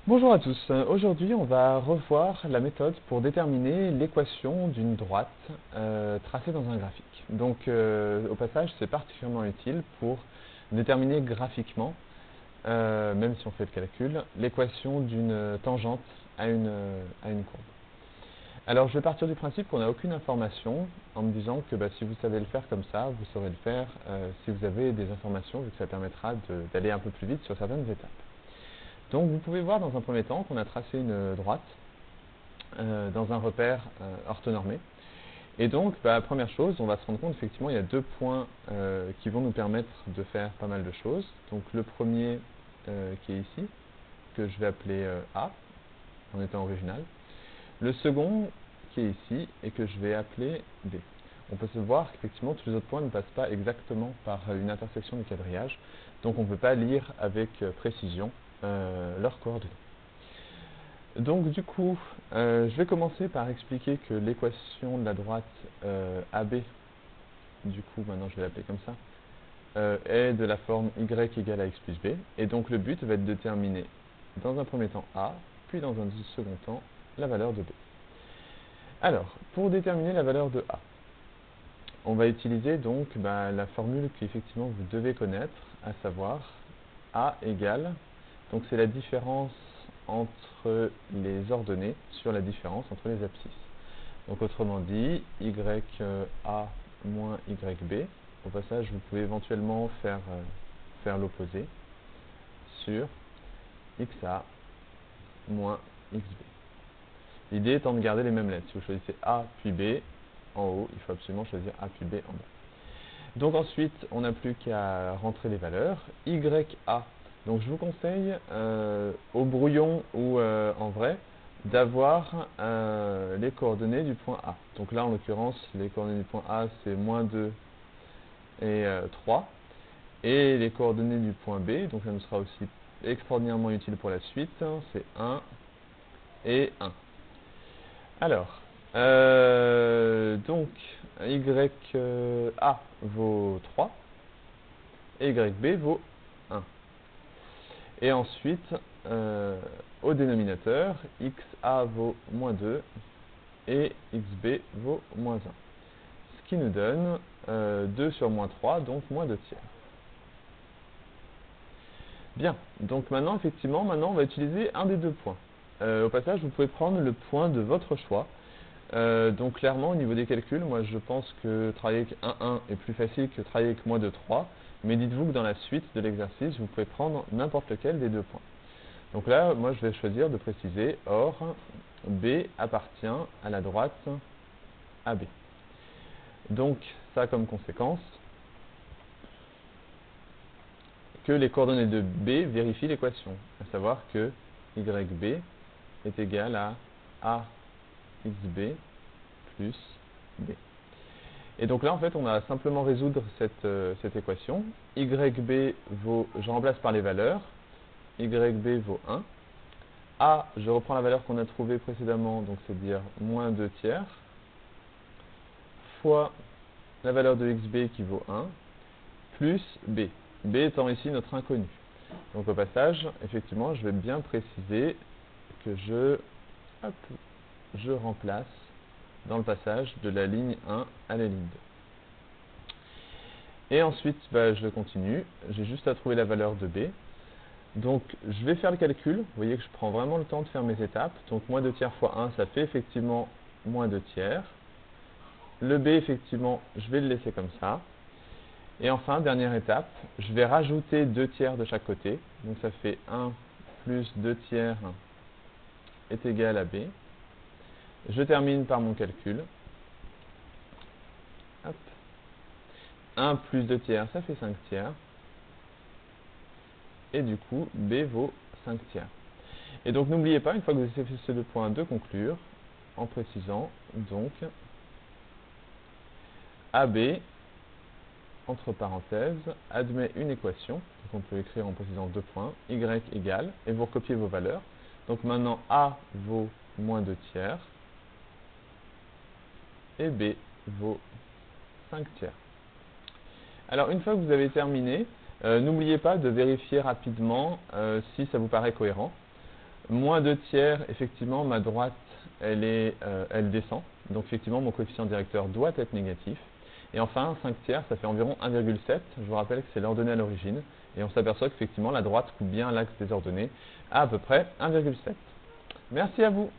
Bonjour à tous. Aujourd'hui, on va revoir la méthode pour déterminer l'équation d'une droite tracée dans un graphique. Donc, au passage, c'est particulièrement utile pour déterminer graphiquement, même si on fait le calcul, l'équation d'une tangente à une courbe. Alors, je vais partir du principe qu'on n'a aucune information en me disant que si vous savez le faire comme ça, vous saurez le faire si vous avez des informations, vu que ça permettra d'aller un peu plus vite sur certaines étapes. Donc vous pouvez voir dans un premier temps qu'on a tracé une droite dans un repère orthonormé. Et donc, première chose, on va se rendre compte effectivement il y a deux points qui vont nous permettre de faire pas mal de choses. Donc le premier qui est ici, que je vais appeler A, en étant original. Le second qui est ici et que je vais appeler B. On peut se voir qu'effectivement tous les autres points ne passent pas exactement par une intersection du quadrillage, donc on ne peut pas lire avec précision leurs coordonnées. Donc du coup, je vais commencer par expliquer que l'équation de la droite AB, du coup maintenant je vais l'appeler comme ça, est de la forme y égale à x plus b, et donc le but va être de déterminer dans un premier temps A, puis dans un second temps la valeur de B. Alors, pour déterminer la valeur de A, on va utiliser donc la formule qu'effectivement vous devez connaître, à savoir A égale, donc c'est la différence entre les ordonnées sur la différence entre les abscisses. Donc autrement dit, YA moins YB, au passage vous pouvez éventuellement faire l'opposé sur XA moins XB. L'idée étant de garder les mêmes lettres. Si vous choisissez A puis B en haut, il faut absolument choisir A puis B en bas. Donc ensuite, on n'a plus qu'à rentrer les valeurs. YA. Donc je vous conseille, au brouillon ou en vrai, d'avoir les coordonnées du point A. Donc là, en l'occurrence, les coordonnées du point A, c'est moins 2 et 3. Et les coordonnées du point B, donc ça nous sera aussi extraordinairement utile pour la suite, c'est 1 et 1. Alors, donc, YA vaut 3 et YB vaut 1. Et ensuite, au dénominateur, XA vaut moins 2 et XB vaut moins 1. Ce qui nous donne 2 sur moins 3, donc moins 2 tiers. Bien, donc maintenant, effectivement, on va utiliser un des deux points. Au passage, vous pouvez prendre le point de votre choix. Donc clairement, au niveau des calculs, moi je pense que travailler avec 1,1 est plus facile que travailler avec moins de 3. Mais dites-vous que dans la suite de l'exercice, vous pouvez prendre n'importe lequel des deux points. Donc là, moi je vais choisir de préciser, or, B appartient à la droite AB. Donc ça a comme conséquence que les coordonnées de B vérifient l'équation, à savoir que YB est égal à AXB plus B. Et donc là, en fait, on va simplement résoudre cette équation. YB vaut, je remplace par les valeurs, YB vaut 1. A, je reprends la valeur qu'on a trouvée précédemment, donc c'est-à-dire moins 2 tiers, fois la valeur de XB qui vaut 1, plus B. B étant ici notre inconnu. Donc au passage, effectivement, je vais bien préciser que je remplace dans le passage de la ligne 1 à la ligne 2. Et ensuite, je continue. J'ai juste à trouver la valeur de B. Donc, je vais faire le calcul. Vous voyez que je prends vraiment le temps de faire mes étapes. Donc, moins 2 tiers fois 1, ça fait effectivement moins 2 tiers. Le B, effectivement, je vais le laisser comme ça. Et enfin, dernière étape, je vais rajouter 2 tiers de chaque côté. Donc, ça fait 1 plus 2 tiers est égal à B. Je termine par mon calcul. Hop. 1 plus 2 tiers, ça fait 5 tiers. Et du coup, B vaut 5 tiers. Et donc, n'oubliez pas, une fois que vous avez fait ces deux points, de conclure en précisant donc AB, entre parenthèses, admet une équation. Donc, on peut écrire en précisant deux points, Y égale, et vous recopiez vos valeurs. Donc, maintenant, A vaut moins 2 tiers, et B vaut 5 tiers. Alors, une fois que vous avez terminé, n'oubliez pas de vérifier rapidement si ça vous paraît cohérent. Moins 2 tiers, effectivement, ma droite, elle descend. Donc effectivement, mon coefficient directeur doit être négatif. Et enfin, 5 tiers, ça fait environ 1,7. Je vous rappelle que c'est l'ordonnée à l'origine. Et on s'aperçoit qu'effectivement, la droite coupe bien l'axe des ordonnées à peu près 1,7. Merci à vous.